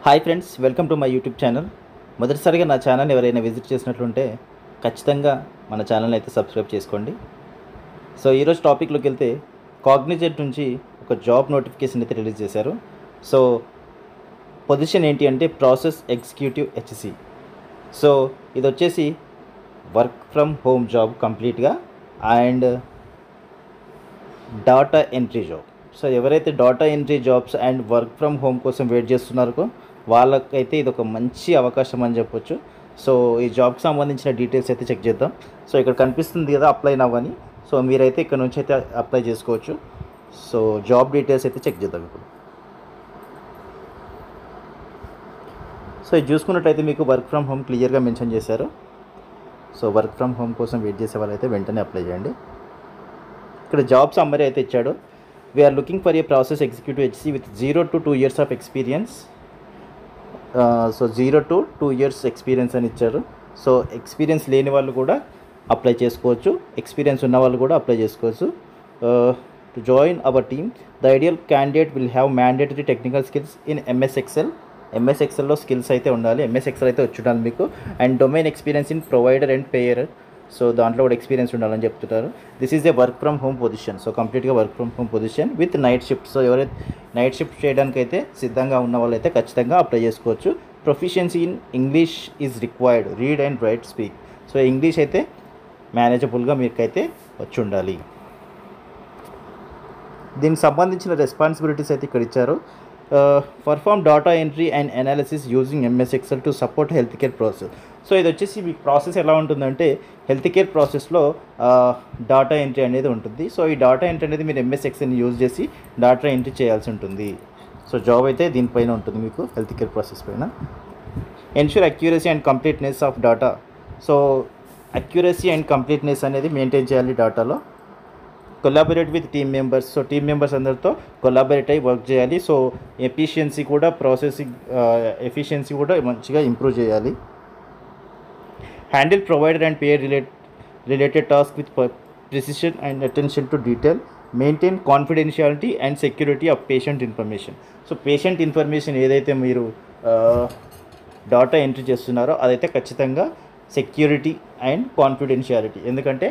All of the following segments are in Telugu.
Hi friends, welcome to my YouTube channel. మొదటిసారిగా నా ఛానల్ ఎవరైనా విజిట్ చేసినట్లుంటే ఖచ్చితంగా మన ఛానల్ని అయితే సబ్స్క్రైబ్ చేసుకోండి. సో ఈరోజు టాపిక్లోకి వెళ్తే కాగ్నిజెంట్ నుంచి ఒక జాబ్ నోటిఫికేషన్ అయితే రిలీజ్ చేశారు. సో పొజిషన్ ఏంటి అంటే ప్రాసెస్ ఎగ్జిక్యూటివ్ హెచ్సి. సో ఇది వచ్చేసి వర్క్ ఫ్రమ్ హోమ్ జాబ్ కంప్లీట్గా and data entry job. So ఎవరైతే data entry jobs and work from home కోసం వెయిట్ చేస్తున్నారో వాళ్ళకైతే ఇది ఒక మంచి అవకాశం అని చెప్పొచ్చు. సో ఈ జాబ్కి సంబంధించిన డీటెయిల్స్ అయితే చెక్ చేద్దాం. సో ఇక్కడ కనిపిస్తుంది కదా అప్లై నవ్వని. సో మీరైతే ఇక్కడ నుంచి అయితే అప్లై చేసుకోవచ్చు. సో జాబ్ డీటెయిల్స్ అయితే చెక్ చేద్దాం ఇప్పుడు. సో ఇది చూసుకున్నట్లయితే మీకు వర్క్ ఫ్రమ్ హోమ్ క్లియర్గా మెన్షన్ చేశారు. సో వర్క్ ఫ్రమ్ హోమ్ కోసం వెయిట్ చేసే వాళ్ళైతే వెంటనే అప్లై చేయండి. ఇక్కడ జాబ్ సమ్మరీ అయితే ఇచ్చాడు. We're looking for a process executive HC with 0 to 2 years of experience. So 0 to 2 years experience అని ఇచ్చారు. సో ఎక్స్పీరియన్స్ లేని వాళ్ళు కూడా అప్లై చేసుకోవచ్చు, ఎక్స్పీరియన్స్ ఉన్న వాళ్ళు కూడా అప్లై చేసుకోవచ్చు. To join our team the ideal candidate will have mandatory technical skills in MS ఎక్సెల్లో స్కిల్స్ అయితే ఉండాలి. ఎంఎస్ ఎక్సెల్ అయితే వచ్చి ఉండాలి మీకు. And domain experience in provider and payer. So దాంట్లో కూడా ఎక్స్పీరియన్స్ ఉండాలని చెప్తున్నారు. This is a work from home position. So కంప్లీట్గా work from home position with night shift. So ఎవరైతే నైట్ షిఫ్ట్ చేయడానికి అయితే సిద్ధంగా ఉన్న వాళ్ళు అయితే ఖచ్చితంగా అప్లై చేసుకోవచ్చు. Proficiency in English is required, read and right speak. So English అయితే మేనేజబుల్గా మీకైతే వచ్చి ఉండాలి. దీనికి సంబంధించిన రెస్పాన్సిబిలిటీస్ అయితే ఇక్కడ ఇచ్చారు. Perform data entry and analysis using MS Excel to support health care process. So ఇది వచ్చేసి మీ ప్రాసెస్ ఎలా ఉంటుందంటే హెల్త్ కేర్ ప్రాసెస్లో డాటా ఎంట్రీ అనేది ఉంటుంది. సో ఈ డాటా ఎంట్రీ అనేది మీరు ఎంఎస్ ఎక్సెల్ని యూజ్ చేసి డాటా ఎంట్రీ చేయాల్సి ఉంటుంది. సో జాబ్ అయితే దీనిపైన ఉంటుంది మీకు, హెల్త్ కేర్ ప్రాసెస్ పైన. Ensure accuracy and completeness of data. So accuracy and completeness అనేది మెయింటైన్ చేయాలి డాటాలో. Collaborate with team members. So team members అందరితో కొలాబరేట్ అయ్యి వర్క్ చేయాలి. సో ఎఫిషియన్సీ కూడా ఎఫిషియన్సీ కూడా మంచిగా ఇంప్రూవ్ చేయాలి. Handle provider and payer related task with precision and attention to detail. Maintain confidentiality and security of patient information. So patient information ఏదైతే మీరు డాటా ఎంట్రీ చేస్తున్నారో అదైతే ఖచ్చితంగా సెక్యూరిటీ అండ్ కాన్ఫిడెన్షియాలిటీ. ఎందుకంటే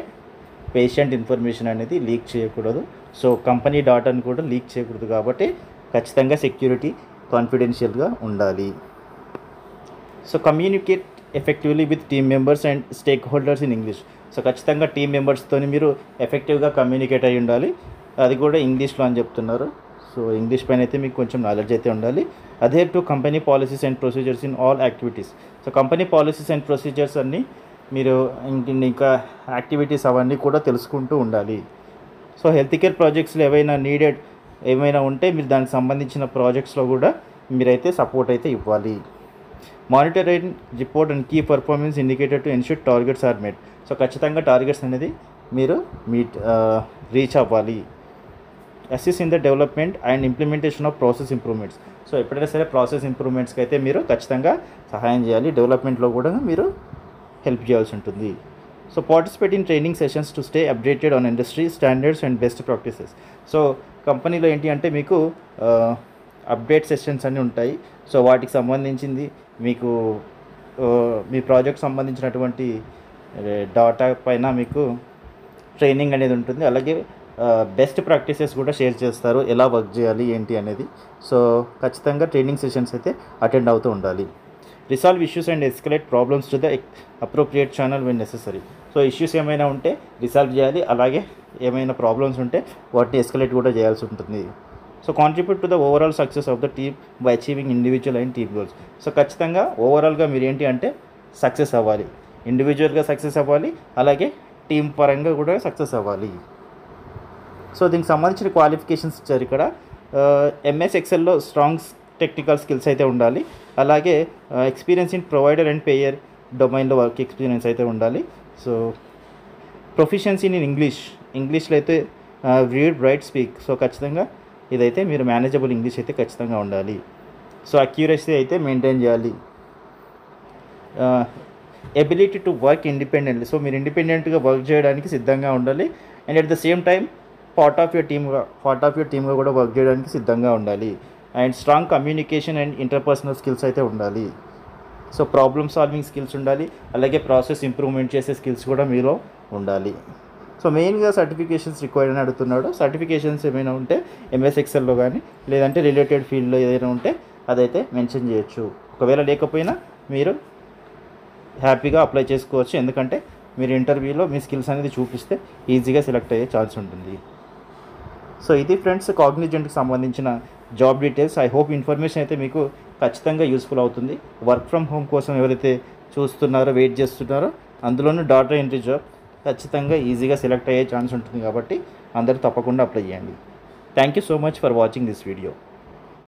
పేషెంట్ ఇన్ఫర్మేషన్ అనేది లీక్ చేయకూడదు. సో కంపెనీ డాటాను కూడా లీక్ చేయకూడదు కాబట్టి ఖచ్చితంగా సెక్యూరిటీ కాన్ఫిడెన్షియల్గా ఉండాలి. So communicate effectively with team members and stake holders in English. So ఖచ్చితంగా టీమ్ మెంబర్స్తో మీరు ఎఫెక్టివ్గా కమ్యూనికేట్ అయ్యి ఉండాలి. అది కూడా ఇంగ్లీష్లో అని చెప్తున్నారు. సో ఇంగ్లీష్ పైన అయితే మీకు కొంచెం నాలెడ్జ్ అయితే ఉండాలి. Adhere to company policies and procedures in all activities. So company policies and procedures అన్నీ మీరు ఇంకా యాక్టివిటీస్ అవన్నీ కూడా తెలుసుకుంటూ ఉండాలి. సో హెల్త్ కేర్ ప్రాజెక్ట్స్లో ఏమైనా ఉంటే మీరు దానికి సంబంధించిన ప్రాజెక్ట్స్లో కూడా మీరైతే సపోర్ట్ అయితే ఇవ్వాలి. Monitor and report and key performance indicator to ensure targets are met. So ఖచ్చితంగా టార్గెట్స్ అనేది మీరు రీచ్ అవ్వాలి. Assist in the development and implementation of process improvements. So ఎప్పుడైనా సరే ప్రాసెస్ ఇంప్రూవ్మెంట్స్కి అయితే మీరు ఖచ్చితంగా సహాయం చేయాలి. డెవలప్మెంట్లో కూడా మీరు హెల్ప్ చేయాల్సి ఉంటుంది. So participate in training sessions to stay updated on industry standards and best practices. So కంపెనీలో ఏంటి అంటే మీకు అప్డేట్ సెషన్స్ అన్నీ ఉంటాయి. సో వాటికి సంబంధించింది మీకు మీ ప్రాజెక్ట్ సంబంధించినటువంటి డాటా పైన మీకు ట్రైనింగ్ అనేది ఉంటుంది. అలాగే బెస్ట్ ప్రాక్టీసెస్ కూడా షేర్ చేస్తారు, ఎలా వర్క్ చేయాలి ఏంటి అనేది. సో ఖచ్చితంగా ట్రైనింగ్ సెషన్స్ అయితే అటెండ్ అవుతూ ఉండాలి. Resolve issues and escalate problems to the appropriate channel when necessary. So issues ఏమైనా ఉంటే రిసాల్వ్ చేయాలి, అలాగే ఏమైనా ప్రాబ్లమ్స్ ఉంటే వాటిని ఎస్కలేట్ కూడా చేయాల్సి ఉంటుంది. So contribute to the overall success of the team by achieving individual and team goals. So ఖచ్చితంగా ఓవరాల్గా మీరు ఏంటి అంటే సక్సెస్ అవ్వాలి, ఇండివిజువల్గా సక్సెస్ అవ్వాలి, అలాగే టీం పరంగా కూడా సక్సెస్ అవ్వాలి. సో దీనికి సంబంధించిన క్వాలిఫికేషన్స్ ఇచ్చారు ఇక్కడ. ఎంఎస్ ఎక్సెల్లో స్ట్రాంగ్ టెక్నికల్ స్కిల్స్ అయితే ఉండాలి, అలాగే experience in provider and payer డొమైన్లో వర్క్ ఎక్స్పీరియన్స్ అయితే ఉండాలి. సో ప్రొఫిషియన్సీ ఇన్ ఇంగ్లీష్లో అయితే రీడ్ రైట్ స్పీక్. సో ఖచ్చితంగా ఇదైతే మీరు మేనేజబుల్ ఇంగ్లీష్ అయితే ఖచ్చితంగా ఉండాలి. సో అక్యూరసీ అయితే మెయింటైన్ చేయాలి. Ability to work independently. So మీరు ఇండిపెండెంట్గా వర్క్ చేయడానికి సిద్ధంగా ఉండాలి. And at the same time part of your టీమ్గా కూడా వర్క్ చేయడానికి సిద్ధంగా ఉండాలి. And strong communication and interpersonal skills అయితే ఉండాలి. సో ప్రాబ్లమ్ సాల్వింగ్ స్కిల్స్ ఉండాలి, అలాగే ప్రాసెస్ ఇంప్రూవ్మెంట్ చేసే స్కిల్స్ కూడా మీలో ఉండాలి. సో మెయిన్గా సర్టిఫికేషన్స్ రిక్వైర్డ్ అని అడుగుతున్నాడు. సర్టిఫికేషన్స్ ఏమైనా ఉంటే ఎంఎస్ ఎక్సెల్లో కానీ లేదంటే రిలేటెడ్ ఫీల్డ్లో ఏదైనా ఉంటే అదైతే మెన్షన్ చేయొచ్చు. ఒకవేళ లేకపోయినా మీరు హ్యాపీగా అప్లై చేసుకోవచ్చు, ఎందుకంటే మీరు ఇంటర్వ్యూలో మీ స్కిల్స్ అనేది చూపిస్తే ఈజీగా సెలెక్ట్ అయ్యే ఛాన్స్ ఉంటుంది. సో ఇది ఫ్రెండ్స్ కాగ్నిజెంట్కి సంబంధించిన job details. I hope information అయితే మీకు ఖచ్చితంగా యూస్ఫుల్ అవుతుంది. వర్క్ ఫ్రమ్ హోమ్ కోసం ఎవరైతే చూస్తున్నారో, వెయిట్ చేస్తున్నారో, అందులోనూ డాటా ఎంట్రీ జాబ్ ఖచ్చితంగా ఈజీగా సెలెక్ట్ అయ్యే ఛాన్స్ ఉంటుంది కాబట్టి అందరూ తప్పకుండా అప్లై చేయండి. Thank you so much for watching this video.